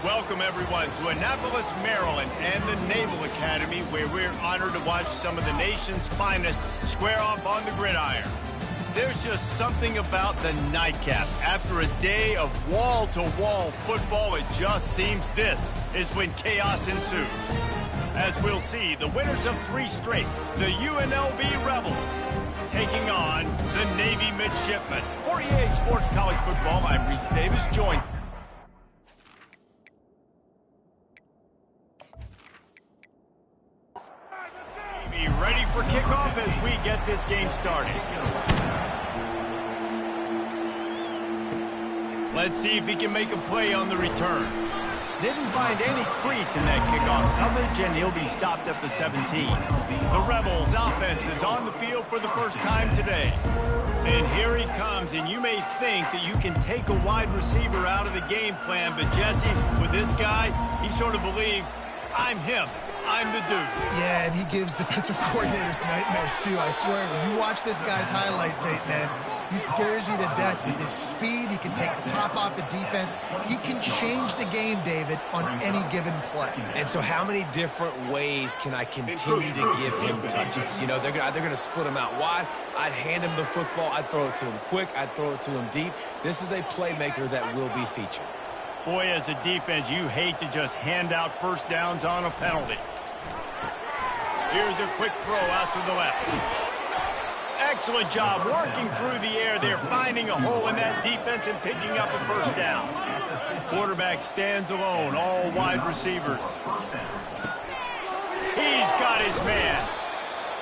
Welcome, everyone, to Annapolis, Maryland, and the Naval Academy, where we're honored to watch some of the nation's finest square off on the gridiron. There's just something about the nightcap. After a day of wall-to-wall football, it just seems this is when chaos ensues. As we'll see, the winners of 3 straight, the UNLV Rebels, taking on the Navy Midshipmen. For EA Sports College Football, I'm Reese Davis, joined. Be ready for kickoff as we get this game started. Let's see if he can make a play on the return. Didn't find any crease in that kickoff coverage, and he'll be stopped at the 17. The Rebels' offense is on the field for the first time today. And here he comes, and you may think that you can take a wide receiver out of the game plan, but Jesse, with this guy, he sort of believes, I'm him. I'm the dude. Yeah, and he gives defensive coordinators nightmares, too, I swear. When you watch this guy's highlight tape, man, he scares you to death with his speed. He can take the top off the defense. He can change the game, David, on any given play. And so how many different ways can I continue to give him touches? You know, they're going to split him out wide. I'd hand him the football. I'd throw it to him quick. I'd throw it to him deep. This is a playmaker that will be featured. Boy, as a defense, you hate to just hand out first downs on a penalty. Here's a quick throw out to the left. Excellent job working through the air there, finding a hole in that defense and picking up a first down. Quarterback stands alone, all wide receivers. He's got his man.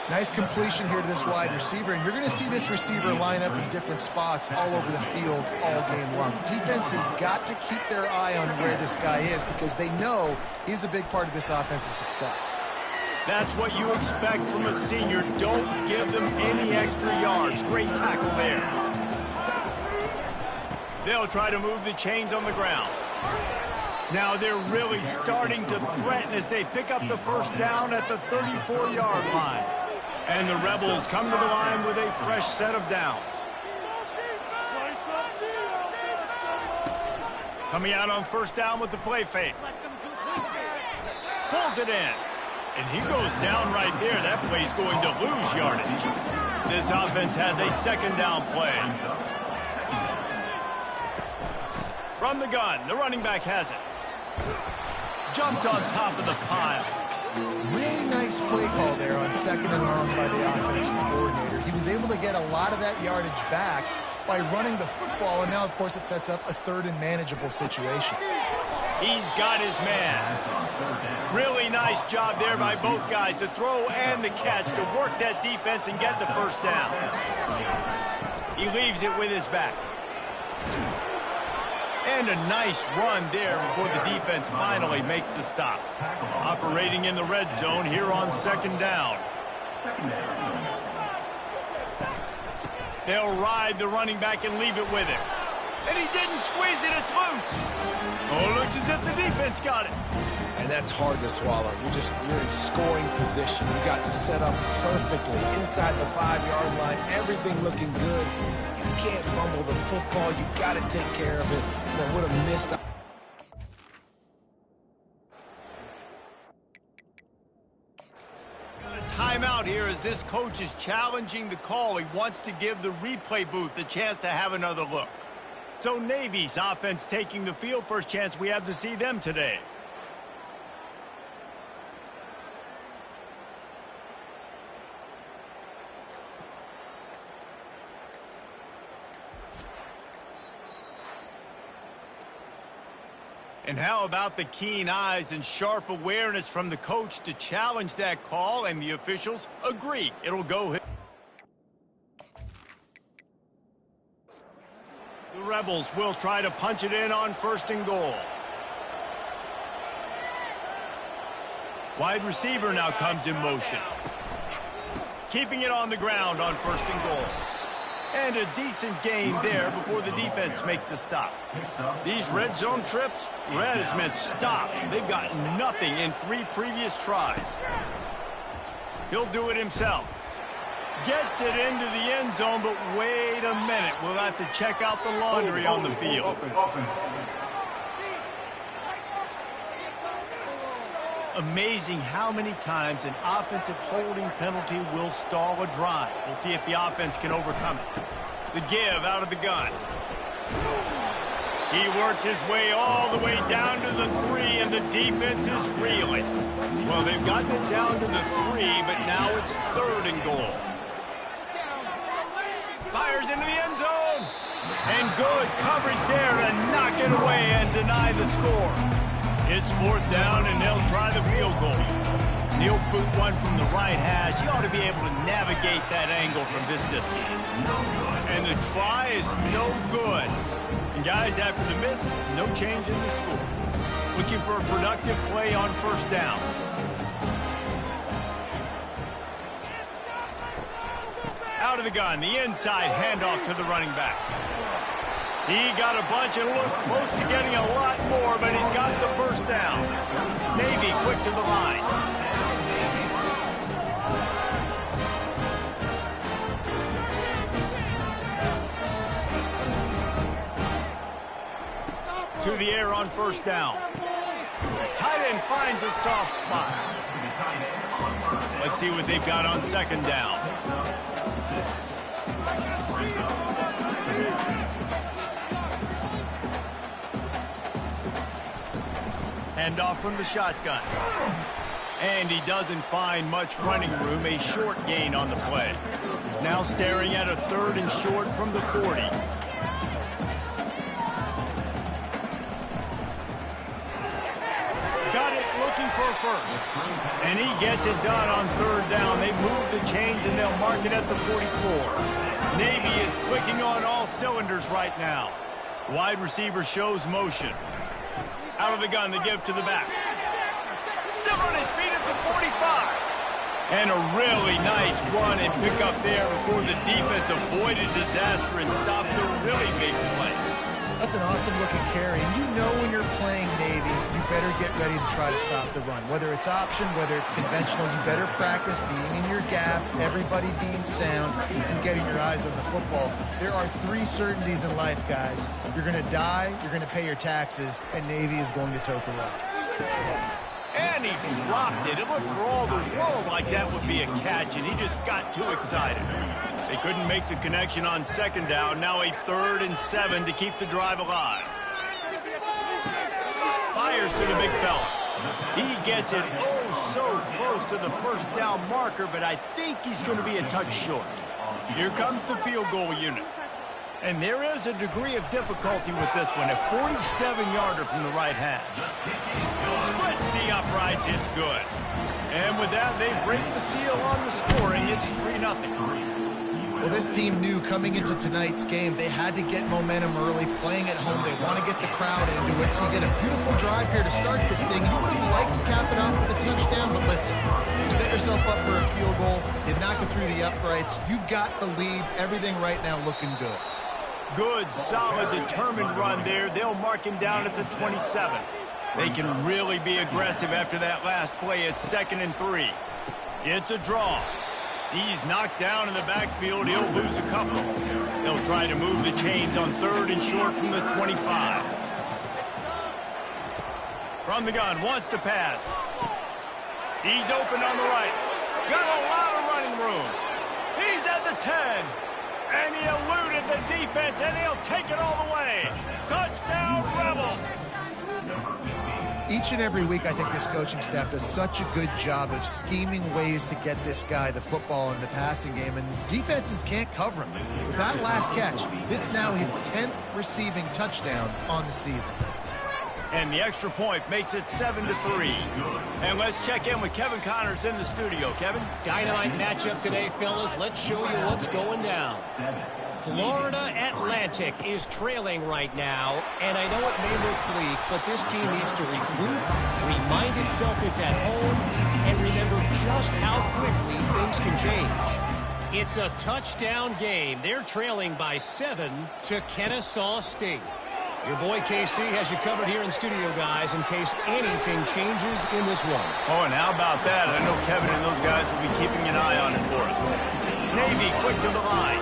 Nice completion here to this wide receiver, and you're going to see this receiver line up in different spots all over the field all game long. Defense has got to keep their eye on where this guy is because they know he's a big part of this offense's success. That's what you expect from a senior. Don't give them any extra yards. Great tackle there. They'll try to move the chains on the ground. Now they're really starting to threaten as they pick up the first down at the 34-yard line. And the Rebels come to the line with a fresh set of downs. Coming out on first down with the play fake. Pulls it in. And he goes down right there. That play's going to lose yardage. This offense has a second down play. From the gun, the running back has it. Jumped on top of the pile. Really nice play call there on second and long by the offensive coordinator. He was able to get a lot of that yardage back by running the football, and now, of course, it sets up a third and manageable situation. He's got his man. Really nice job there by both guys to throw and the catch to work that defense and get the first down. He leaves it with his back. And a nice run there before the defense finally makes the stop. Operating in the red zone here on second down. They'll ride the running back and leave it with him. And he didn't squeeze it, it's loose. Oh, looks as if the defense got it. And that's hard to swallow. You're in scoring position. You got set up perfectly inside the 5-yard line. Everything looking good. You can't fumble the football. You got to take care of it. That would have missed. Timeout here as this coach is challenging the call. He wants to give the replay booth a chance to have another look. So Navy's offense taking the field. First chance we have to see them today. And how about the keen eyes and sharp awareness from the coach to challenge that call, and the officials agree it'll go. The Rebels will try to punch it in on first and goal. Wide receiver now comes in motion. Keeping it on the ground on first and goal. And a decent gain there before the defense makes the stop. These red zone trips, red has meant stopped. They've got nothing in 3 previous tries. He'll do it himself. Gets it into the end zone, but wait a minute. We'll have to check out the laundry on the field. Amazing how many times an offensive holding penalty will stall a drive. We'll see if the offense can overcome it. The give out of the gun. He works his way all the way down to the 3, and the defense is reeling. Well, they've gotten it down to the 3, but now it's 3rd and goal. Fires into the end zone. And good coverage there to knock it away and deny the score. It's 4th down, and they'll try the field goal. He'll boot one from the right hash. He ought to be able to navigate that angle from this distance. And the try is no good. And guys, after the miss, no change in the score. Looking for a productive play on 1st down. Out of the gun, the inside handoff to the running back. He got a bunch and looked close to getting a lot more, but he's got the 1st down. Navy quick to the line. To the air on 1st down. Tight end finds a soft spot. Let's see what they've got on 2nd down. Handoff from the shotgun. And he doesn't find much running room, a short gain on the play. Now staring at a 3rd and short from the 40. Got it, looking for a 1st. And he gets it done on 3rd down. They move the chains and they'll mark it at the 44. Navy is clicking on all cylinders right now. Wide receiver shows motion. Out of the gun, the give to the back. Still on his feet at the 45. And a really nice run and pick up there before the defense avoided disaster and stopped a really big play. That's an awesome-looking carry. And you know when you're playing Navy, you better get ready to try to stop the run. Whether it's option, whether it's conventional, you better practice being in your gap, everybody being sound, and getting your eyes on the football. There are 3 certainties in life, guys. You're going to die, you're going to pay your taxes, and Navy is going to tote the rock. And he dropped it. It looked for all the world like that would be a catch, and he just got too excited. They couldn't make the connection on 2nd down. Now a 3rd and 7 to keep the drive alive. Fires to the big fella. He gets it oh so close to the 1st down marker, but I think he's going to be a touch short. Here comes the field goal unit. And there is a degree of difficulty with this one. A 47-yarder from the right hash. Splits the uprights. It's good. And with that, they break the seal on the scoring. It's 3-0. Well, this team knew coming into tonight's game they had to get momentum early, playing at home. They want to get the crowd into it, so you get a beautiful drive here to start this thing. You would have liked to cap it off with a touchdown, but listen, you set yourself up for a field goal. You knock it through the uprights. You've got the lead. Everything right now looking good. Good, solid, determined run there. They'll mark him down at the 27. They can really be aggressive after that last play. It's 2nd and 3. It's a draw. He's knocked down in the backfield. He'll lose a couple. They'll try to move the chains on 3rd and short from the 25. From the gun, wants to pass. He's open on the right. Got a lot of running room. He's at the 10. And he eluded the defense, and he'll take it all the way. Touchdown, Rebels. Each and every week, I think this coaching staff does such a good job of scheming ways to get this guy the football in the passing game, and defenses can't cover him. With that last catch, this now his 10th receiving touchdown on the season. And the extra point makes it 7-3. And let's check in with Kevin Connors in the studio. Kevin? Dynamite matchup today, fellas. Let's show you what's going down. Florida Atlantic is trailing right now, and I know it may look bleak, but this team needs to regroup, remind itself it's at home, and remember just how quickly things can change. It's a touchdown game. They're trailing by 7 to Kennesaw State. Your boy KC has you covered here in studio, guys, in case anything changes in this one. Oh, and how about that? I know Kevin and those guys will be keeping an eye on it for us. Navy quick to the line.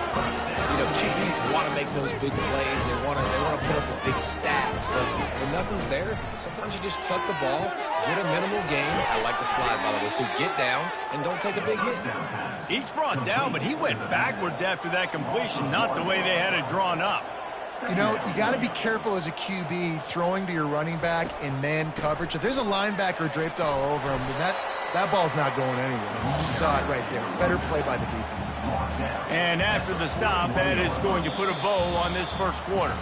You know, QBs want to make those big plays. They want to put up the big stats. But when nothing's there, sometimes you just tuck the ball, get a minimal gain. I like the slide, by the way, too. Get down and don't take a big hit. He's brought down, but he went backwards after that completion, not the way they had it drawn up. You know, you got to be careful as a QB throwing to your running back in man coverage. If there's a linebacker draped all over him, then that ball's not going anywhere. You just saw it right there. Better play by the defense. And after the stop, that is going to put a bow on this first quarter.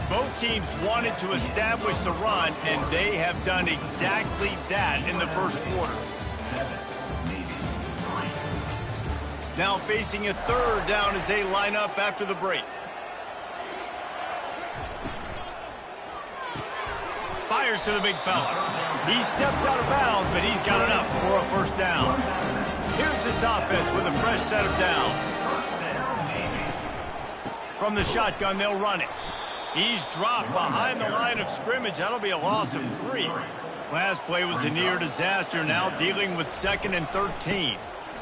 Both teams wanted to establish the run, and they have done exactly that in the first quarter. Now facing a third down as they line up after the break. Fires to the big fella. He steps out of bounds, but he's got enough for a first down. Here's this offense with a fresh set of downs. From the shotgun, they'll run it. He's dropped behind the line of scrimmage. That'll be a loss of 3. Last play was a near disaster, now dealing with 2nd and 13.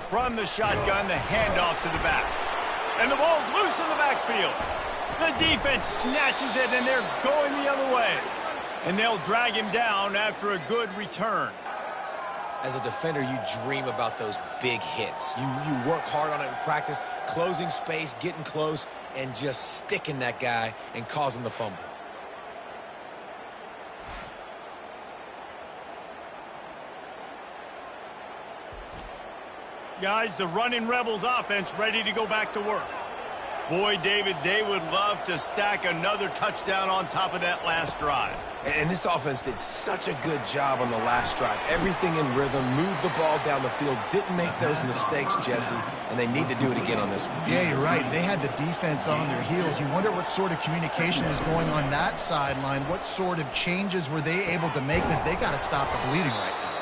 From the shotgun, the handoff to the back. And the ball's loose in the backfield. The defense snatches it, and they're going the other way. And they'll drag him down after a good return. As a defender, you dream about those big hits. You work hard on it in practice, closing space, getting close, and just sticking that guy and causing the fumble. Guys, the running Rebels offense ready to go back to work. Boy, David, they would love to stack another touchdown on top of that last drive. And this offense did such a good job on the last drive. Everything in rhythm, moved the ball down the field, didn't make those mistakes, Jesse, and they need to do it again on this one. Yeah, you're right. They had the defense on their heels. You wonder what sort of communication was going on that sideline. What sort of changes were they able to make, because they got to stop the bleeding right now.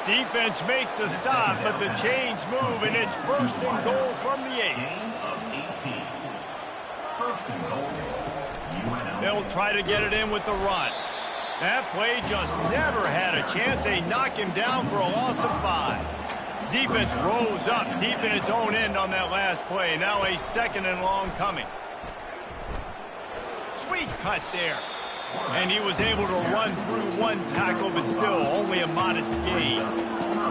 Defense makes a stop, but the chains move, and it's 1st and goal from the 8. They'll try to get it in with the run. That play just never had a chance. They knock him down for a loss of 5. Defense rose up deep in its own end on that last play. Now a 2nd and long coming. Sweet cut there. And he was able to run through 1 tackle, but still only a modest gain.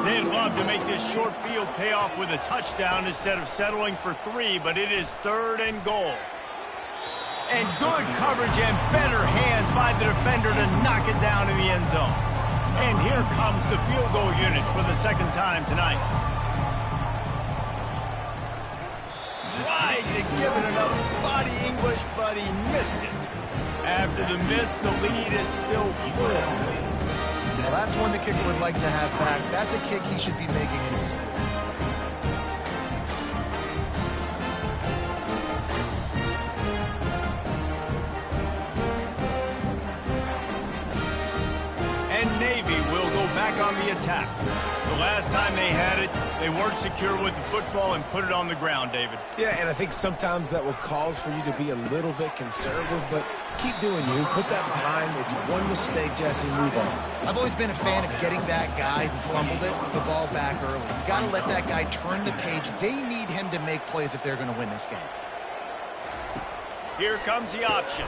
They'd love to make this short field pay off with a touchdown instead of settling for 3, but it is 3rd and goal. And good coverage and better hands by the defender to knock it down in the end zone. And here comes the field goal unit for the 2nd time tonight. Tried to give it enough body English, but he missed it. After the miss, the lead is still 4. Well, that's one the kicker would like to have back. That's a kick he should be making in his sleep. And Navy will go back on the attack. The last time they had it, they weren't secure with the football and put it on the ground, David. Yeah, and I think sometimes that will cause for you to be a little bit conservative, but keep doing you. Put that behind. It's one mistake, Jesse. Move on. I've always been a fan of getting that guy who fumbled it, the ball back early. You got to let that guy turn the page. They need him to make plays if they're going to win this game. Here comes the option.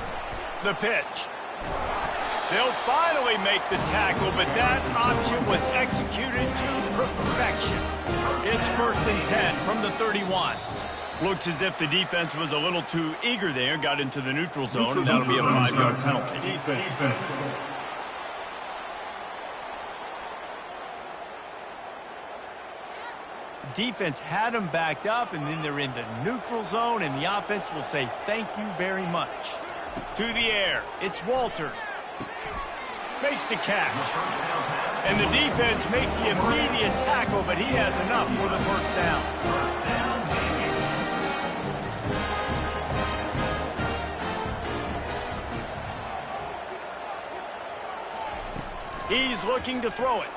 The pitch. They'll finally make the tackle, but that option was executed to perfection. It's 1st and 10 from the 31. Looks as if the defense was a little too eager there, got into the neutral zone, and that'll be a 5-yard penalty. Defense had them backed up, and then they're in the neutral zone, and the offense will say thank you very much. To the air, it's Walters. Makes the catch. And the defense makes the immediate tackle, but he has enough for the first down. He's looking to throw it.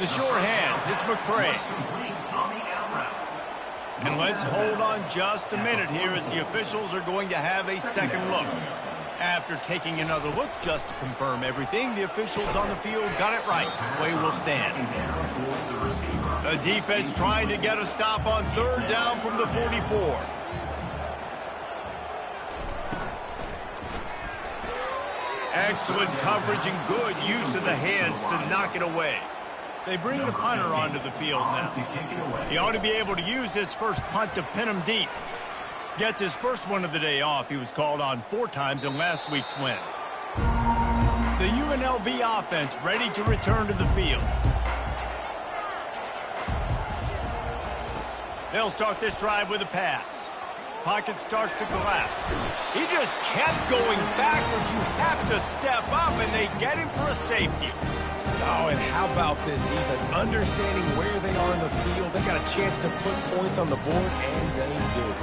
The sure hands, it's McCray. And let's hold on just a minute here as the officials are going to have a second look. After taking another look just to confirm everything, the officials on the field got it right. Play will stand. The defense trying to get a stop on third down from the 44. Excellent coverage and good use of the hands to knock it away. They bring the punter onto the field now. He ought to be able to use his first punt to pin him deep. Gets his first one of the day off. He was called on 4 times in last week's win. The UNLV offense ready to return to the field. They'll start this drive with a pass. Pocket starts to collapse. He just kept going backwards. You have to step up, and they get him for a safety. Oh, and how about this defense? Understanding where they are in the field. They got a chance to put points on the board, and they do.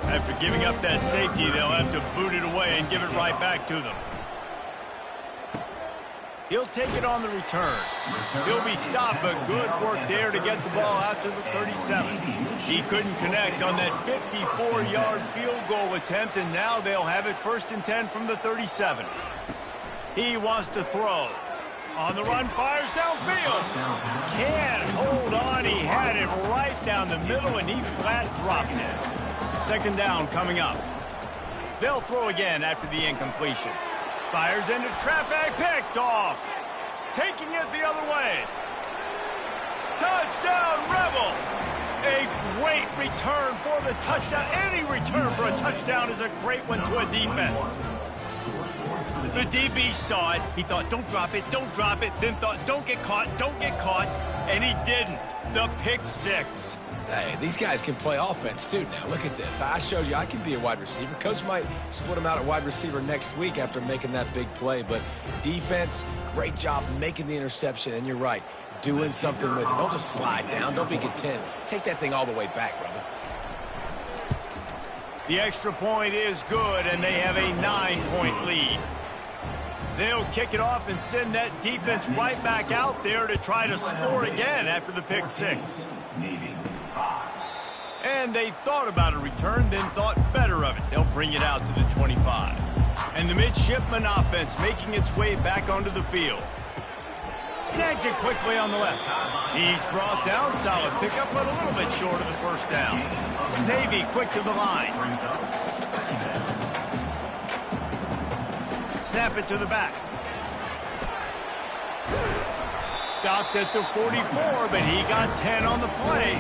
After giving up that safety, they'll have to boot it away and give it right back to them. He'll take it on the return. He'll be stopped, but good work there to get the ball out to the 37. He couldn't connect on that 54-yard field goal attempt, and now they'll have it 1st and 10 from the 37. He wants to throw. On the run, fires downfield. Can't hold on. He had it right down the middle, and he flat dropped it. 2nd down coming up. They'll throw again after the incompletion. Fires into traffic, picked off. Taking it the other way. Touchdown, Rebels! A great return for the touchdown. Any return for a touchdown is a great one to a defense. The DB saw it. He thought, don't drop it, don't drop it. Then thought, don't get caught, don't get caught. And he didn't. The pick 6. Hey, these guys can play offense, too, now. Look at this. I showed you I can be a wide receiver. Coach might split them out at wide receiver next week after making that big play. But defense, great job making the interception. And you're right, doing something with it. Don't just slide down. Don't be content. Take that thing all the way back, brother. The extra point is good, and they have a 9-point lead. They'll kick it off and send that defense right back out there to try to score again after the pick 6. And they thought about a return, then thought better of it. They'll bring it out to the 25. And the midshipman offense making its way back onto the field. Snags it quickly on the left. He's brought down. Solid pickup, but a little bit short of the 1st down. Navy quick to the line. Snap it to the back. Stopped at the 44, but he got 10 on the play.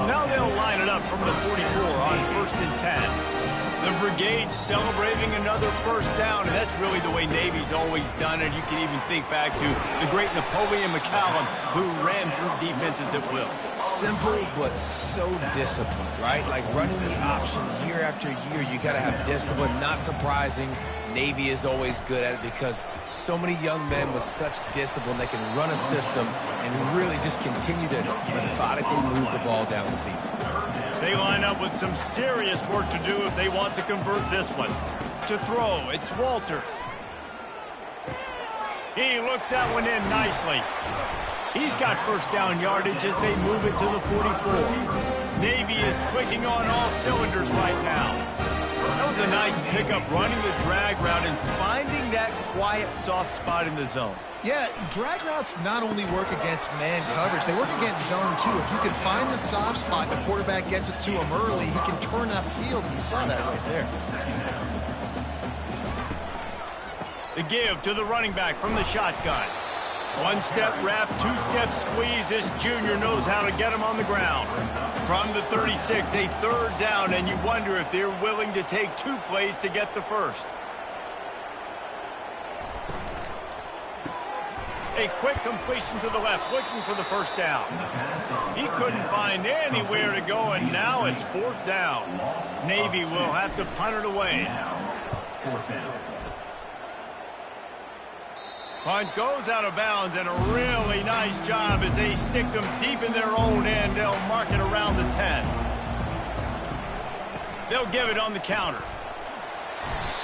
Now they'll line it up from the 44 on 1st and 10. The brigade celebrating another 1st down, and that's really the way Navy's always done it. You can even think back to the great Napoleon McCallum, who ran through defenses at will. Simple, but so disciplined, right? Like running the option year after year, you got to have discipline. Not surprising. Navy is always good at it because so many young men with such discipline, they can run a system and really just continue to methodically move the ball down the field. They line up with some serious work to do if they want to convert this one. To throw, it's Walters. He looks that one in nicely. He's got 1st down yardage as they move it to the 44. Navy is clicking on all cylinders right now. That was a nice pickup, running the drag route and finding that quiet, soft spot in the zone. Yeah, drag routes not only work against man coverage, they work against zone too. If you can find the soft spot, the quarterback gets it to him early, he can turn that field, and you saw that right there. The give to the running back from the shotgun. 1-step wrap, 2-step squeeze. This junior knows how to get him on the ground. From the 36, a 3rd down, and you wonder if they're willing to take 2 plays to get the 1st. A quick completion to the left, looking for the 1st down. He couldn't find anywhere to go, and now it's 4th down. Navy will have to punt it away. Punt goes out of bounds, and a really nice job as they stick them deep in their own end. They'll mark it around the 10. They'll give it on the counter.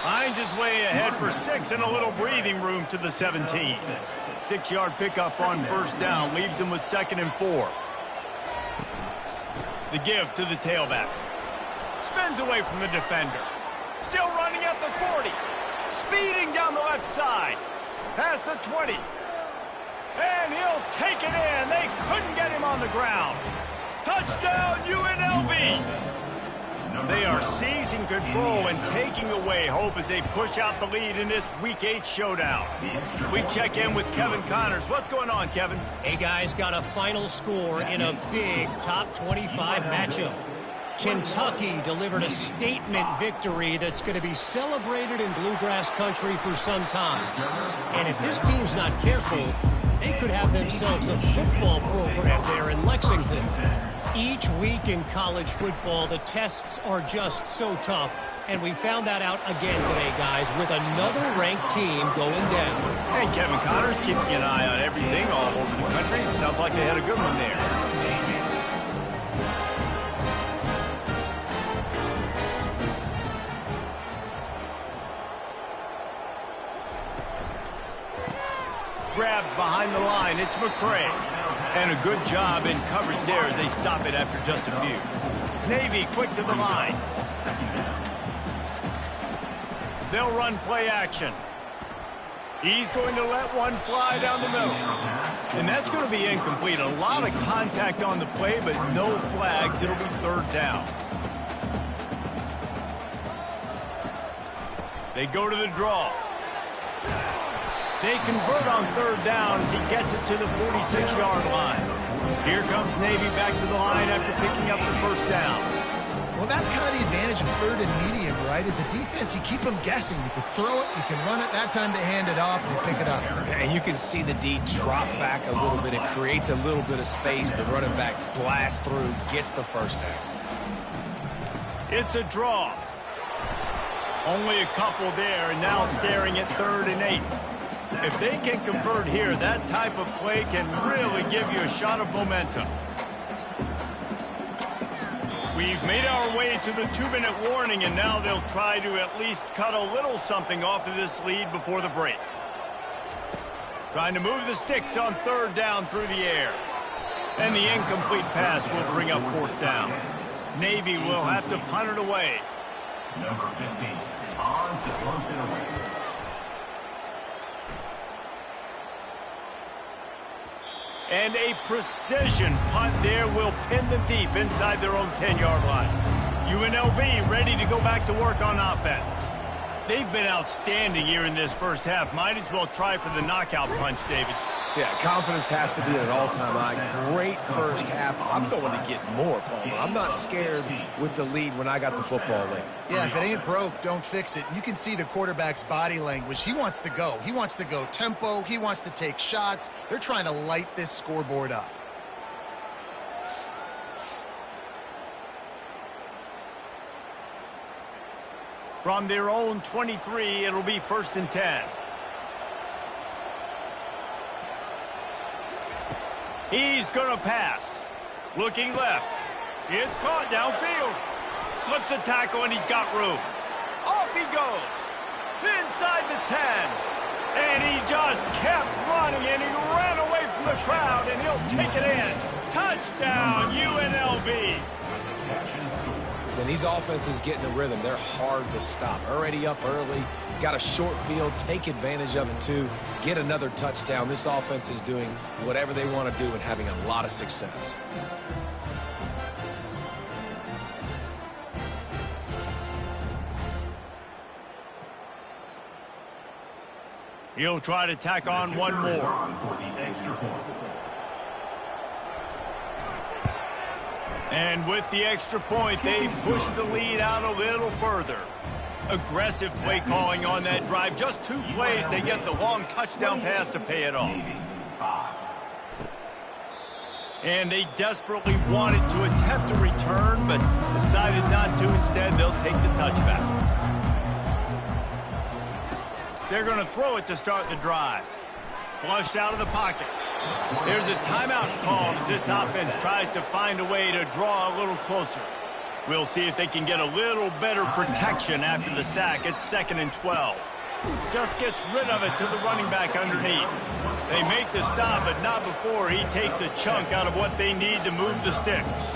Finds his way ahead for 6 and a little breathing room to the 17. 6-yard pickup on 1st down leaves them with 2nd and 4. The give to the tailback. Spins away from the defender. Still running at the 40. Speeding down the left side. Past the 20. And he'll take it in. They couldn't get him on the ground. Touchdown, UNLV! They are seizing control and taking away hope as they push out the lead in this Week 8 showdown. We check in with Kevin Connors. What's going on, Kevin? Hey, guys, got a final score in a big top 25 matchup. Kentucky delivered a statement victory that's going to be celebrated in Bluegrass country for some time. And if this team's not careful, they could have themselves a football program there in Lexington. Each week in college football, the tests are just so tough. And we found that out again today, guys, with another ranked team going down. And Kevin Connors keeping an eye on everything all over the country. Sounds like they had a good one there. Grabbed behind the line, it's McCray. And a good job in coverage there as they stop it after just a few. Navy quick to the line. They'll run play action. He's going to let one fly down the middle. And that's going to be incomplete. A lot of contact on the play, but no flags. It'll be third down. They go to the draw. They convert on third down as he gets it to the 46-yard line. Here comes Navy back to the line after picking up the first down. Well, that's kind of the advantage of third and medium, right? Is the defense, you keep them guessing. You can throw it, you can run it. That time they hand it off and they pick it up. And you can see the D drop back a little bit. It creates a little bit of space. The running back blasts through, gets the first down. It's a draw. Only a couple there, and now staring at 3rd and 8. If they can convert here, that type of play can really give you a shot of momentum. We've made our way to the 2-minute warning, and now they'll try to at least cut a little something off of this lead before the break. Trying to move the sticks on third down through the air. And the incomplete pass will bring up 4th down. Navy will have to punt it away. Number 15, on to punts it away. And a precision punt there will pin them deep inside their own 10-yard line. UNLV ready to go back to work on offense. They've been outstanding here in this first half. Might as well try for the knockout punch, David. Yeah, confidence has to be at an all-time high. Great first half. I'm going to get more, Palmer. I'm not scared with the lead when I got the football late. Yeah, if it ain't broke, don't fix it. You can see the quarterback's body language. He wants to go. He wants to go tempo. He wants to take shots. They're trying to light this scoreboard up. From their own 23, it'll be 1st and 10. He's going to pass. Looking left. It's caught downfield. Slips a tackle, and he's got room. Off he goes. Inside the 10. And he just kept running, and he ran away from the crowd, and he'll take it in. Touchdown, UNLV. When these offenses get in a rhythm, they're hard to stop. Already up early, got a short field, take advantage of it too, get another touchdown. This offense is doing whatever they want to do and having a lot of success. He'll try to tack on one more. And with the extra point, they push the lead out a little further. Aggressive play calling on that drive. Just 2 plays, they get the long touchdown pass to pay it off. And they desperately wanted to attempt a return, but decided not to. Instead, they'll take the touchback. They're going to throw it to start the drive. Flushed out of the pocket. There's a timeout called as this offense tries to find a way to draw a little closer. We'll see if they can get a little better protection after the sack. It's 2nd and 12. Just gets rid of it to the running back underneath. They make the stop, but not before he takes a chunk out of what they need to move the sticks.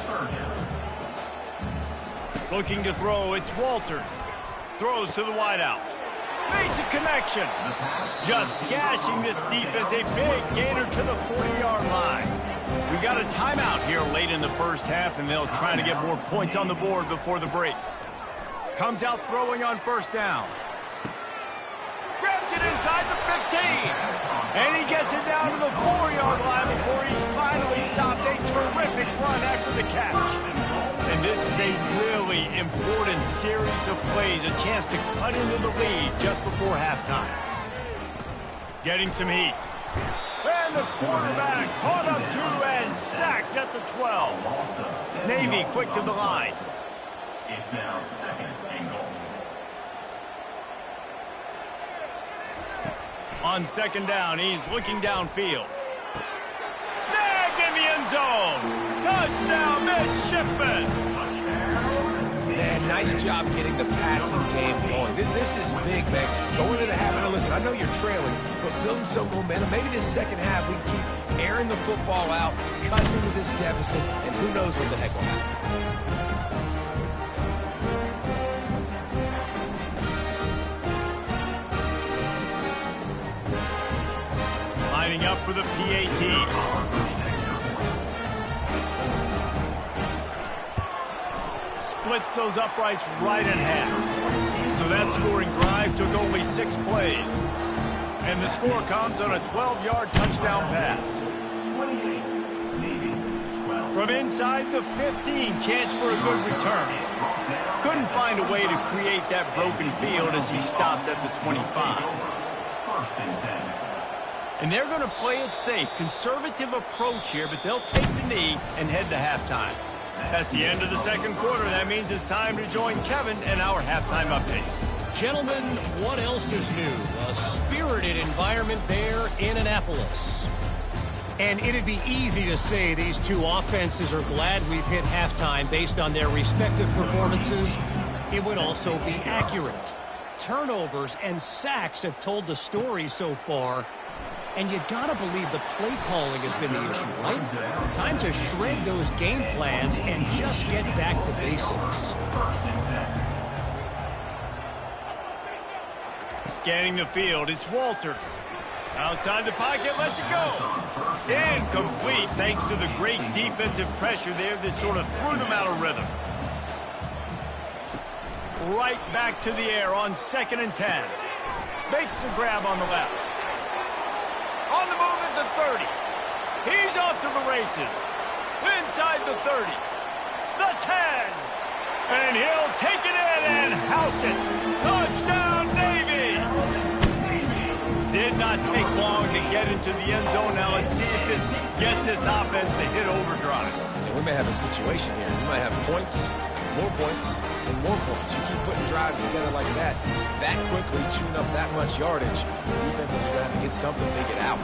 Looking to throw, it's Walters. Throws to the wideout. Makes a connection. Just gashing this defense. A big gainer to the 40-yard line. We got a timeout here late in the first half, and they'll try to get more points on the board before the break. Comes out throwing on first down. Grabs it inside the 15. And he gets it down to the 4-yard line before he's finally stopped. A terrific run after the catch. And this is a really important series of plays, a chance to cut into the lead just before halftime. Getting some heat. And the quarterback caught up to and sacked at the 12. Navy quick to the line. It's now 2nd and goal. On second down, he's looking downfield. Snagged in the end zone. Touchdown, midshipman. Man, nice job getting the passing game going. This is big, man. Going into the half, and listen, I know you're trailing, but building some momentum. Maybe this second half we can keep airing the football out, cutting into this deficit, and who knows what the heck will happen. Lining up for the PAT. Splits those uprights right in half. So that scoring drive took only 6 plays. And the score comes on a 12-yard touchdown pass. From inside the 15, chance for a good return. Couldn't find a way to create that broken field as he stopped at the 25. And they're going to play it safe. Conservative approach here, but they'll take the knee and head to halftime. That's the end of the second quarter. That means it's time to join Kevin and our halftime update. Gentlemen, what else is new? A spirited environment there in Annapolis. And it'd be easy to say these two offenses are glad we've hit halftime based on their respective performances. It would also be accurate. Turnovers and sacks have told the story so far. And you gotta believe the play calling has been the issue, right? Time to shred those game plans and just get back to basics. Scanning the field, it's Walters. Outside the pocket, lets it go. Incomplete thanks to the great defensive pressure there that sort of threw them out of rhythm. Right back to the air on 2nd and 10. Makes the grab on the left. On the move at the 30. He's off to the races. Inside the 30. The 10. And he'll take it in and house it. Touchdown, Navy. Did not take long to get into the end zone. Now let's see if this gets this offense to hit overdrive. And we may have a situation here. We might have points, more points, and more points. You keep putting drives together like that quickly, chewing up that much yardage, defenses are going to have to get something figured out.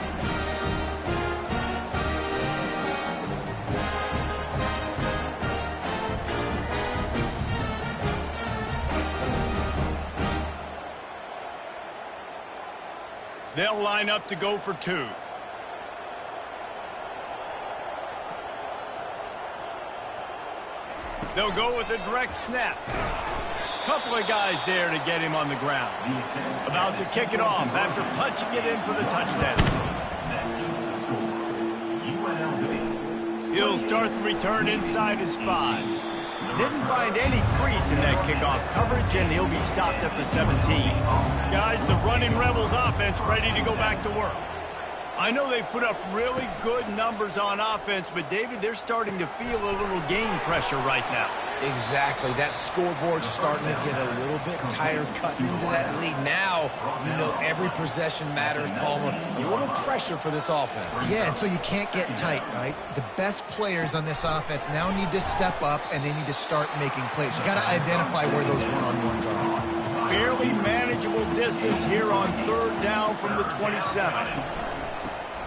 They'll line up to go for 2. They'll go with a direct snap. Couple of guys there to get him on the ground. About to kick it off after punching it in for the touchdown. He'll start the return inside his 5. Didn't find any crease in that kickoff coverage, and he'll be stopped at the 17. Guys, the running Rebels offense ready to go back to work. I know they've put up really good numbers on offense, but, David, they're starting to feel a little game pressure right now. Exactly. That scoreboard's starting to get a little bit tired cutting into that lead. Now, you know every possession matters, Palmer. A little pressure for this offense. Yeah, and so you can't get tight, right? The best players on this offense now need to step up, and they need to start making plays. You got to identify where those one-on-ones are. Fairly manageable distance here on 3rd down from the 27.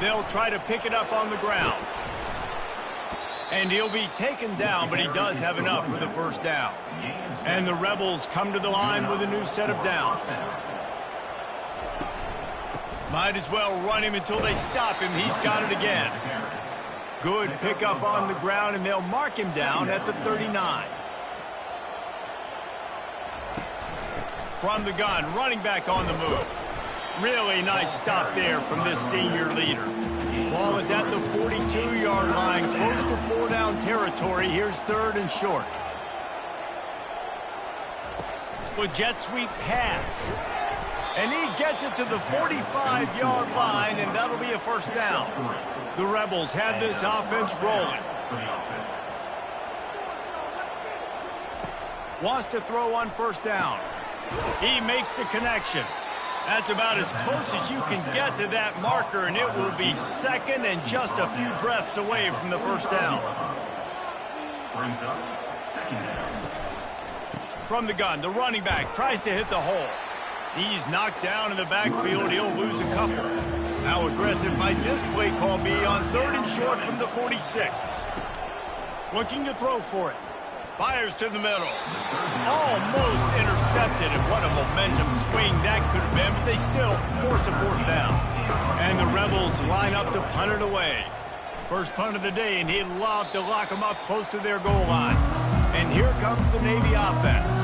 They'll try to pick it up on the ground. And he'll be taken down, but he does have enough for the first down. And the Rebels come to the line with a new set of downs. Might as well run him until they stop him. He's got it again. Good pickup on the ground, and they'll mark him down at the 39. From the gun, running back on the move. Really nice stop there from this senior leader. Ball is at the 42-yard line, close to 4-down territory. Here's 3rd and short. With jet sweep pass. And he gets it to the 45-yard line, and that'll be a 1st down. The Rebels have this offense rolling. Wants to throw on 1st down. He makes the connection. That's about as close as you can get to that marker, and it will be 2nd and just a few breaths away from the 1st down. From the gun, the running back tries to hit the hole. He's knocked down in the backfield. He'll lose a couple. How aggressive might this play call be on 3rd and short from the 46? Looking to throw for it. Fires to the middle. Almost intercepted, and what a momentum swing that could have been, but they still force a 4th down. And the Rebels line up to punt it away. First punt of the day, and he'd love to lock them up close to their goal line. And here comes the Navy offense.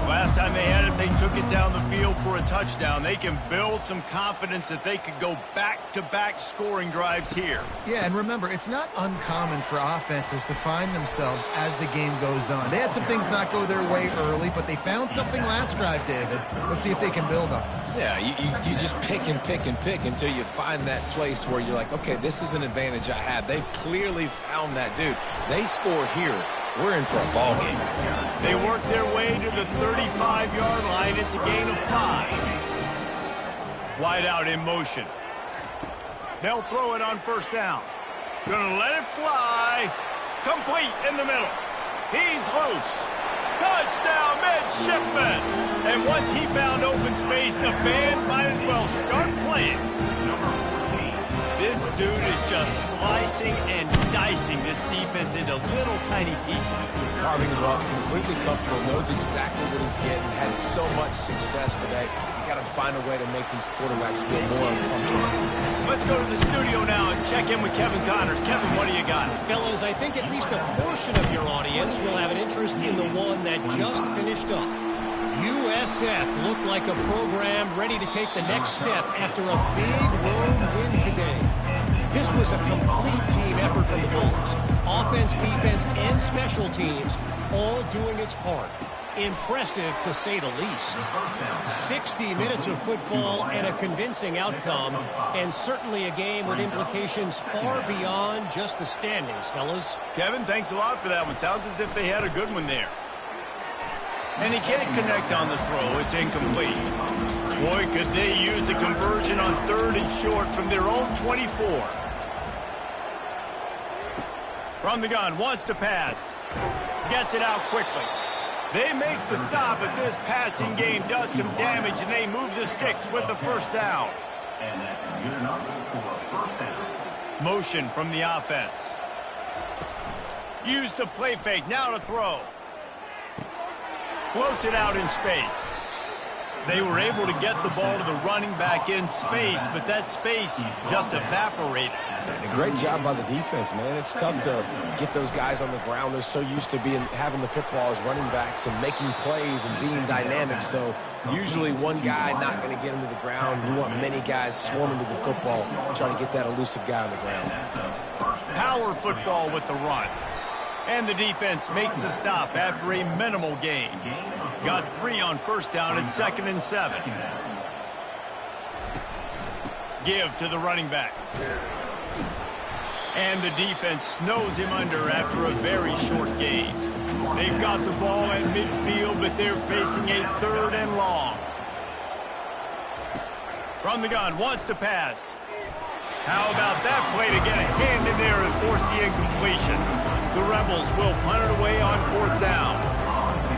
Last time they had it, they took it down the field for a touchdown. They can build some confidence that they could go back-to-back scoring drives here. Yeah, and remember, it's not uncommon for offenses to find themselves as the game goes on. They had some things not go their way early, but they found something last drive, David. Let's see if they can build on it. Yeah, you just pick and pick and pick until you find that place where you're like, okay, this is an advantage I have. They clearly found that dude. They score here. We're in for a ball game. They work their way to the 35-yard line. It's a gain of 5. Wide out in motion. They'll throw it on 1st down. Gonna let it fly. Complete in the middle. He's loose. Touchdown, midshipman. And once he found open space, the band might as well start playing. This dude is just slicing and dicing this defense into little tiny pieces. Carving him up, completely comfortable, knows exactly what he's getting, had so much success today. You got to find a way to make these quarterbacks feel more uncomfortable. Let's go to the studio now and check in with Kevin Connors. Kevin, what do you got? Fellas, I think at least a portion of your audience will have an interest in the one that just finished up. USF looked like a program ready to take the next step after a big road win today. This was a complete team effort from the Bullets. Offense, defense, and special teams all doing its part. Impressive, to say the least. 60 minutes of football and a convincing outcome, and certainly a game with implications far beyond just the standings, fellas. Kevin, thanks a lot for that one. Sounds as if they had a good one there. And he can't connect on the throw. It's incomplete. Boy, could they use a conversion on 3rd and short from their own 24. From the gun, wants to pass. Gets it out quickly. They make the stop, but this passing game does some damage, and they move the sticks with the 1st down. And that's good enough for a 1st down. Motion from the offense. Use the play fake. Now to throw. Floats it out in space. They were able to get the ball to the running back in space, but that space just evaporated. And a great job by the defense, man. It's tough to get those guys on the ground. They're so used to having the football as running backs and making plays and being dynamic. So usually one guy not going to get him to the ground. You want many guys swarming to the football, trying to get that elusive guy on the ground. Power football with the run. And the defense makes the stop after a minimal gain. Got 3 on 1st down and 2nd and 7. Give to the running back. And the defense snows him under after a very short gain. They've got the ball at midfield, but they're facing a 3rd and long. From the gun, wants to pass. How about that play to get a hand in there and force the incompletion? The Rebels will punt it away on 4th down.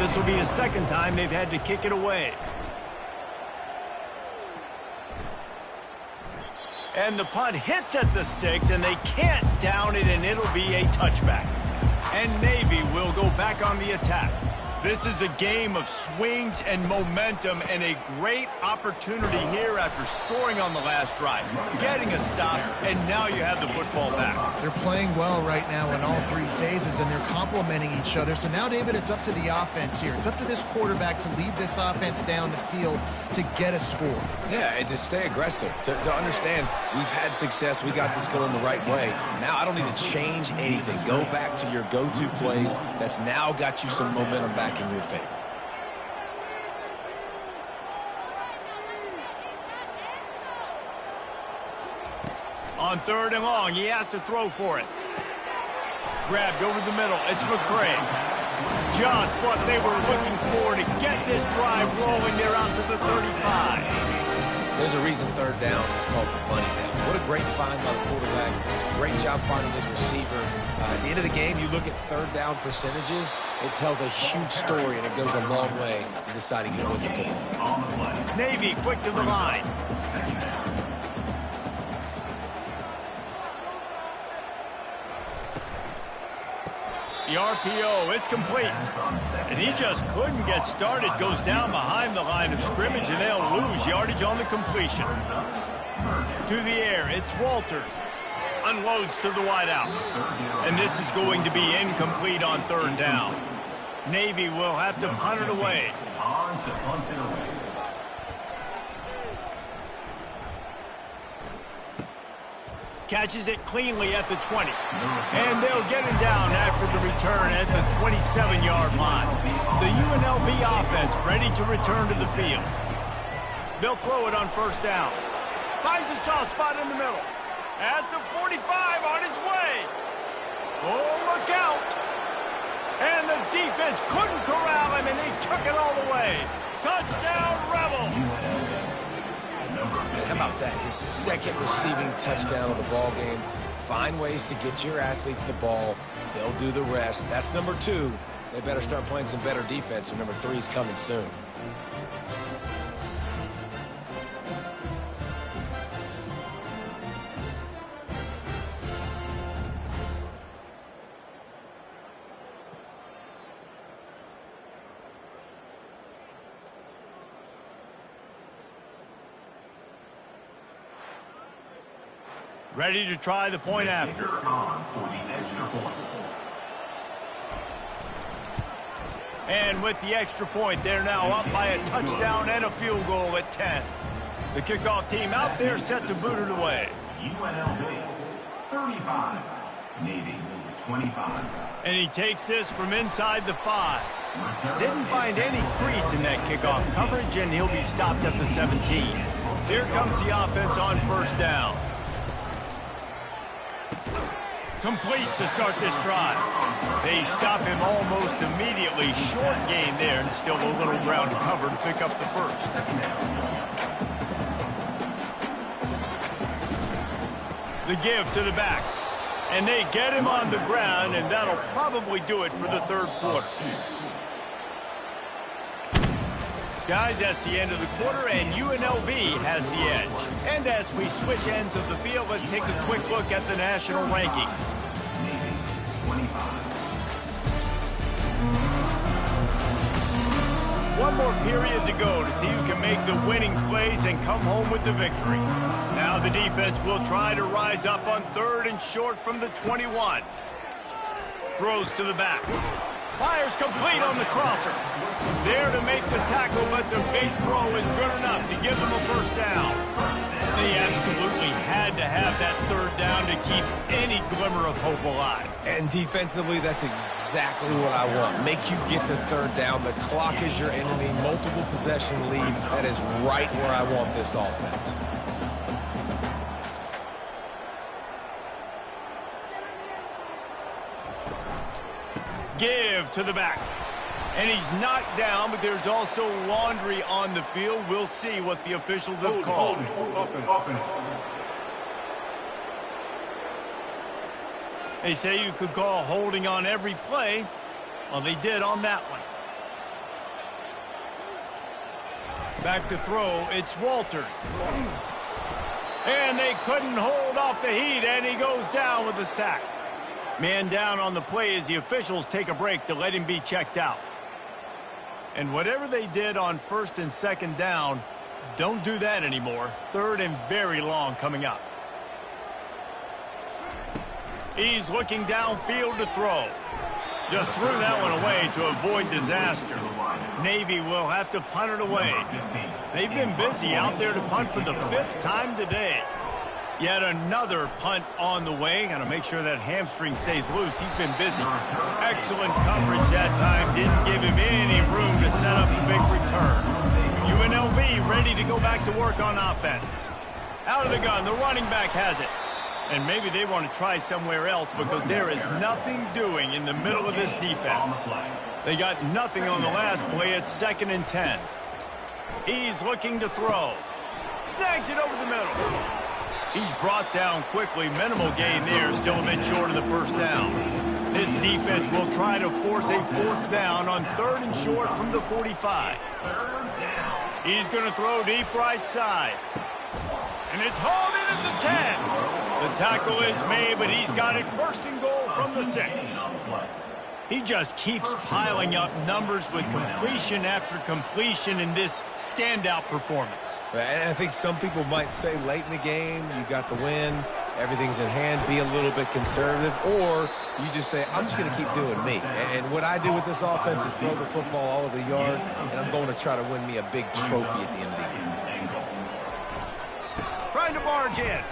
This will be the 2nd time they've had to kick it away. And the punt hits at the 6, and they can't down it, and it'll be a touchback. And Navy will go back on the attack. This is a game of swings and momentum, and a great opportunity here after scoring on the last drive, getting a stop, and now you have the football back. They're playing well right now in all three phases, and they're complementing each other. So now, David, it's up to the offense here. It's up to this quarterback to lead this offense down the field to get a score. Yeah, and to stay aggressive, to understand we've had success, we got this going the right way. Now I don't need to change anything. Go back to your go-to plays. That's now got you some momentum back in your favor. On 3rd and long, he has to throw for it. Grabbed over the middle. It's McCray. Just what they were looking for to get this drive rolling. They're out to the 35. There's a reason 3rd down is called the money down. What a great find by the quarterback. Great job finding his receiver. At the end of the game, you look at 3rd down percentages. It tells a huge story, and it goes a long way in deciding who wins the football. Navy quick to the line. The RPO, it's complete. And he just couldn't get started. Goes down behind the line of scrimmage, and they'll lose yardage on the completion. To the air, it's Walters. Unloads to the wideout. And this is going to be incomplete on 3rd down. Navy will have to punt it away. Catches it cleanly at the 20. And they'll get him down after the return at the 27-yard line. The UNLV offense ready to return to the field. They'll throw it on 1st down. Finds a soft spot in the middle. At the 45 on his way. Oh, look out. And the defense couldn't corral him, and they took it all the way. Touchdown, Rebel. How about that? His 2nd receiving touchdown of the ball game. Find ways to get your athletes the ball. They'll do the rest. That's number 2. They better start playing some better defense, and number 3 is coming soon. Ready to try the point after. And with the extra point, they're now up by a touchdown and a field goal at 10. The kickoff team out there set to boot it away. UNLV 35, Navy 25. And he takes this from inside the 5. Didn't find any crease in that kickoff coverage, and he'll be stopped at the 17. Here comes the offense on 1st down. Complete to start this drive. They stop him almost immediately. Short gain there, and still a little ground to cover to pick up the 1st. The give to the back. And they get him on the ground, and that'll probably do it for the 3rd quarter. Guys, that's the end of the quarter, and UNLV has the edge. And as we switch ends of the field, let's take a quick look at the national rankings. One more period to go to see who can make the winning plays and come home with the victory. Now the defense will try to rise up on 3rd and short from the 21. Throws to the back. Fires complete on the crosser. There to make the tackle, but the big throw is good enough to give them a 1st down. They absolutely had to have that 3rd down to keep any glimmer of hope alive. And defensively, that's exactly what I want. Make you get the 3rd down. The clock is your enemy. Multiple possession lead. That is right where I want this offense. Give to the back. And he's knocked down, but there's also laundry on the field. We'll see what the officials have called. They say you could call holding on every play. Well, they did on that one. Back to throw, it's Walters. And they couldn't hold off the heat, and he goes down with a sack. Man down on the play as the officials take a break to let him be checked out. And whatever they did on first and second down, don't do that anymore. Third and very long coming up. He's looking downfield to throw. Just threw that one away to avoid disaster. Navy will have to punt it away. They've been busy out there to punt for the 5th time today. Yet another punt on the way. Got to make sure that hamstring stays loose. He's been busy. Excellent coverage that time. Didn't give him any room to set up a big return. UNLV ready to go back to work on offense. Out of the gun. The running back has it. And maybe they want to try somewhere else because there is nothing doing in the middle of this defense. They got nothing on the last play. It's 2nd and 10. He's looking to throw. Snags it over the middle. He's brought down quickly. Minimal gain there. Still a bit short of the first down. This defense will try to force a 4th down on 3rd and short from the 45. He's going to throw deep right side. And it's hauled in at the 10. The tackle is made, but he's got it 1st and goal from the 6. He just keeps piling up numbers with completion after completion in this standout performance. And I think some people might say late in the game, you got the win, everything's in hand, be a little bit conservative, or you just say, I'm just going to keep doing me. And what I do with this offense is throw the football all over the yard, and I'm going to try to win me a big trophy at the end of the year. Trying to barge in.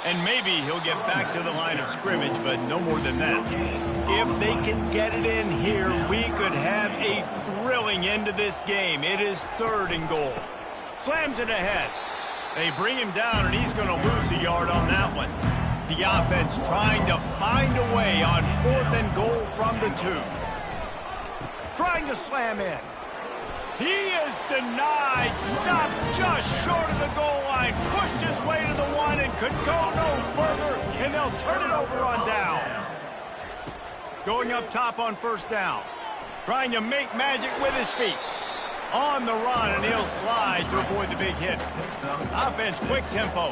And maybe he'll get back to the line of scrimmage, but no more than that. If they can get it in here, we could have a thrilling end to this game. It is 3rd and goal. Slams it ahead. They bring him down, and he's going to lose a yard on that one. The offense trying to find a way on 4th and goal from the 2. Trying to slam in. He is denied. Stopped just short of the goal line. Pushed his way to the 1 and could go no further, and they'll turn it over on downs. Going up top on 1st down. Trying to make magic with his feet. On the run, and he'll slide to avoid the big hit. Offense, quick tempo.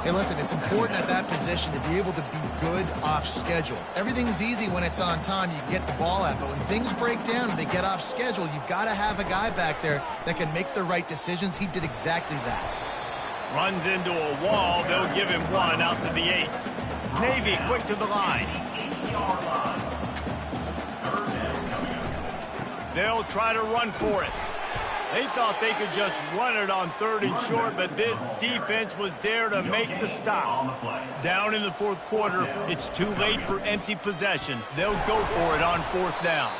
Hey, listen, it's important at that position to be able to be good off schedule. Everything's easy when it's on time. You can get the ball out, but when things break down and they get off schedule, you've got to have a guy back there that can make the right decisions. He did exactly that. Runs into a wall. They'll give him 1 out to the 8. Navy quick to the line. They'll try to run for it. They thought they could just run it on 3rd and short, but this defense was there to make the stop. Down in the 4th quarter, it's too late for empty possessions. They'll go for it on 4th down.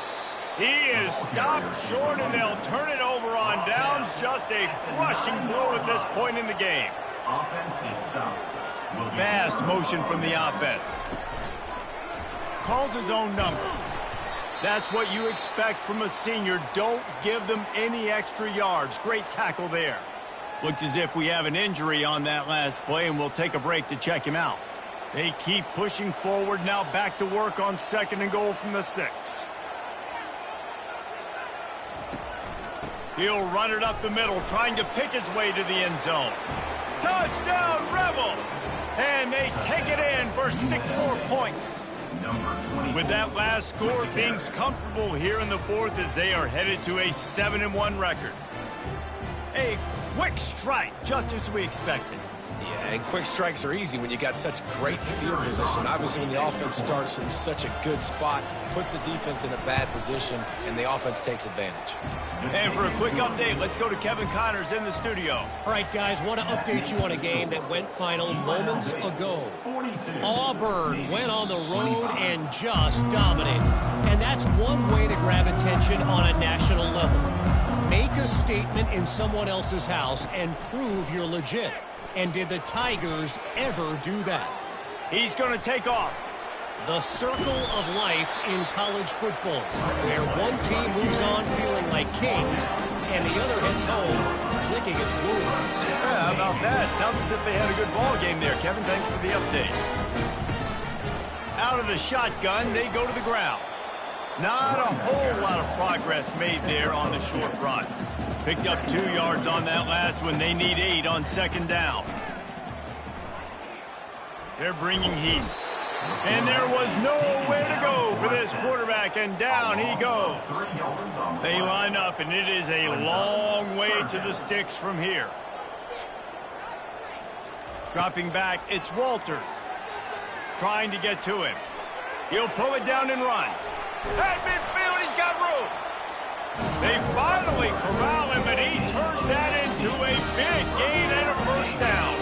He is stopped short, and they'll turn it over on downs. Just a crushing blow at this point in the game. Fast motion from the offense. Calls his own number. That's what you expect from a senior. Don't give them any extra yards. Great tackle there. Looks as if we have an injury on that last play, and we'll take a break to check him out. They keep pushing forward. Now back to work on 2nd and goal from the 6. He'll run it up the middle, trying to pick his way to the end zone. Touchdown, Rebels! And they take it in for 6 more points. With that last score, things comfortable here in the 4th as they are headed to a 7-1 record. A quick strike, just as we expected. Yeah, and quick strikes are easy when you got such great field position. Obviously, when the offense starts in such a good spot, puts the defense in a bad position, and the offense takes advantage. And for a quick update, let's go to Kevin Connors in the studio. All right, guys, want to update you on a game that went final moments ago. Auburn went on the road and just dominated. And that's one way to grab attention on a national level. Make a statement in someone else's house and prove you're legit. And did the Tigers ever do that? He's going to take off. The circle of life in college football, where one team moves on feeling like kings, and the other heads home licking its wounds. Yeah, how about that? Sounds as if they had a good ball game there. Kevin, thanks for the update. Out of the shotgun, they go to the ground. Not a whole lot of progress made there on the short run. Picked up 2 yards on that last one. They need 8 on 2nd down. They're bringing heat. And there was nowhere to go for this quarterback, and down he goes. They line up, and it is a long way to the sticks from here. Dropping back, it's Walters. Trying to get to him. He'll pull it down and run. At midfield, he's got room. They finally corral him, and he turns that into a big gain and a first down.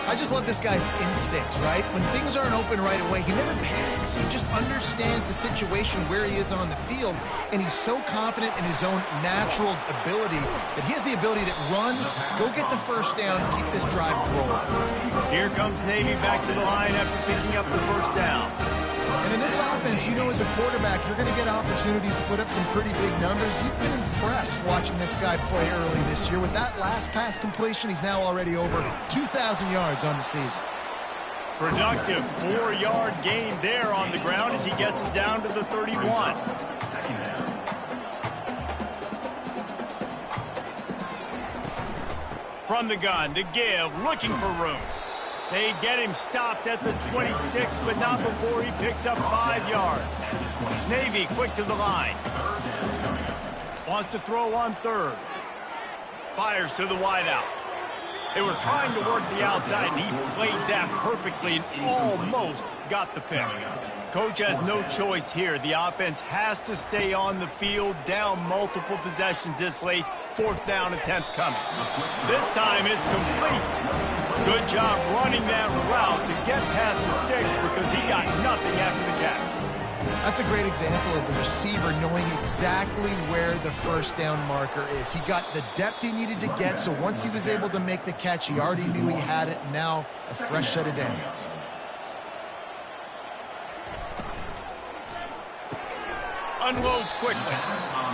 I just love this guy's instincts, right? When things aren't open right away, he never panics. He just understands the situation where he is on the field, and he's so confident in his own natural ability that he has the ability to run, go get the first down, keep this drive rolling. Here comes Navy back to the line after picking up the first down. And in this offense, you know, as a quarterback, you're going to get opportunities to put up some pretty big numbers. You've been impressed watching this guy play early this year. With that last pass completion, he's now already over 2,000 yards on the season. Productive 4-yard gain there on the ground as he gets it down to the 31. From the gun to give, looking for room. They get him stopped at the 26, but not before he picks up 5 yards. Navy quick to the line. Wants to throw on third. Fires to the wideout. They were trying to work the outside, and he played that perfectly and almost got the pick. Coach has no choice here. The offense has to stay on the field, down multiple possessions this late. 4th down attempt coming. This time it's complete. Good job running that route to get past the sticks because he got nothing after the catch. That's a great example of the receiver knowing exactly where the first down marker is. He got the depth he needed to get, so once he was able to make the catch, he already knew he had it. Now a fresh set of downs. Unloads quickly.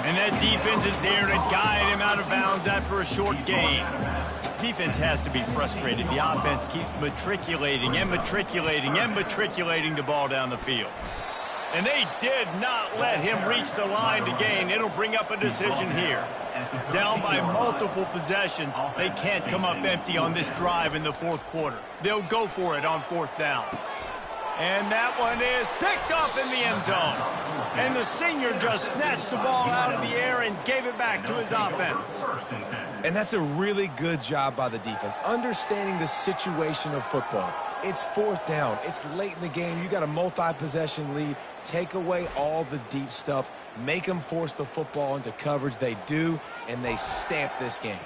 And that defense is there to guide him out of bounds after a short gain. Defense has to be frustrated. The offense keeps matriculating and matriculating and matriculating the ball down the field. And they did not let him reach the line to gain. It'll bring up a decision here. Down by multiple possessions, they can't come up empty on this drive in the 4th quarter. They'll go for it on 4th down. And that one is picked off in the end zone. And the senior just snatched the ball out of the air and gave it back to his offense. And that's a really good job by the defense, understanding the situation of football. It's 4th down. It's late in the game. You got a multi-possession lead. Take away all the deep stuff. Make them force the football into coverage. They do, and they stamp this game.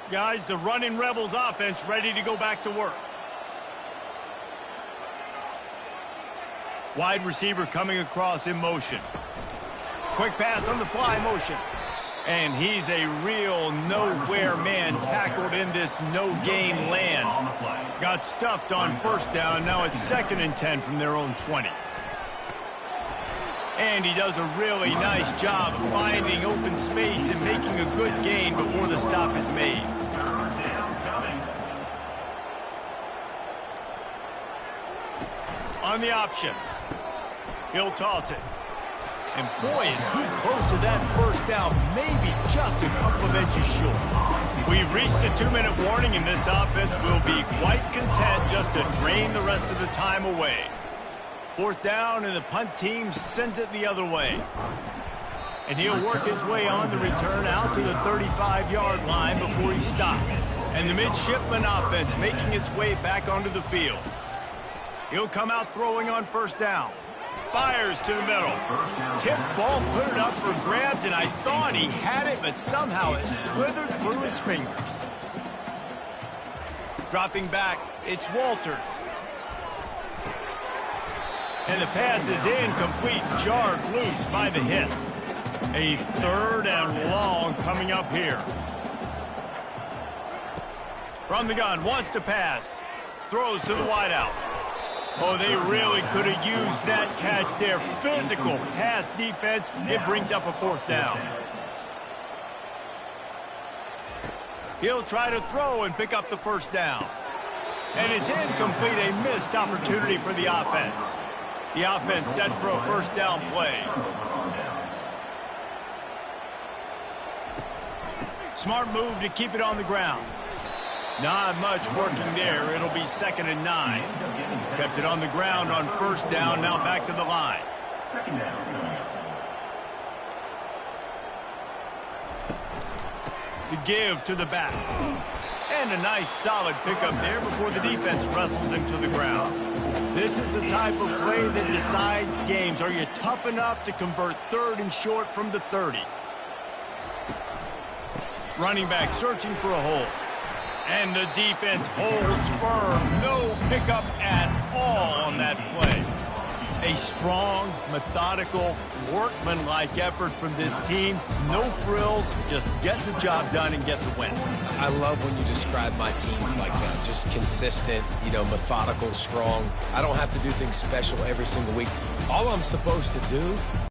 Guys, the running Rebels offense ready to go back to work. Wide receiver coming across in motion. Quick pass on the fly motion. And he's a real nowhere man, tackled in this no-gain land. Got stuffed on 1st down. Now it's 2nd and 10 from their own 20. And he does a really nice job finding open space and making a good gain before the stop is made. On the option. He'll toss it. And boy, is he close to that 1st down, maybe just a couple of inches short. We've reached the 2-minute warning, and this offense will be quite content just to drain the rest of the time away. 4th down, and the punt team sends it the other way. And he'll work his way on the return out to the 35-yard line before he's stopped. And the midshipman offense making its way back onto the field. He'll come out throwing on 1st down. Fires to the middle. Tip ball, put it up for grabs, and I thought he had it, but somehow it slithered through his fingers. Dropping back, it's Walters. And the pass is incomplete, jarred loose by the hit. A 3rd and long coming up here. From the gun, wants to pass. Throws to the wideout. Oh, they really could have used that catch there. Physical pass defense. It brings up a 4th down. He'll try to throw and pick up the 1st down. And it's incomplete, a missed opportunity for the offense. The offense set for a 1st down play. Smart move to keep it on the ground. Not much working there. It'll be 2nd and 9. Kept it on the ground on 1st down. Now back to the line. 2nd down. The give to the back. And a nice solid pickup there before the defense wrestles him to the ground. This is the type of play that decides games. Are you tough enough to convert 3rd and short from the 30? Running back searching for a hole. And the defense holds firm. No pickup at all on that play. A strong, methodical, workmanlike effort from this team. No frills, just get the job done and get the win. I love when you describe my teams like that. Just consistent, methodical, strong. I don't have to do things special every single week. All I'm supposed to do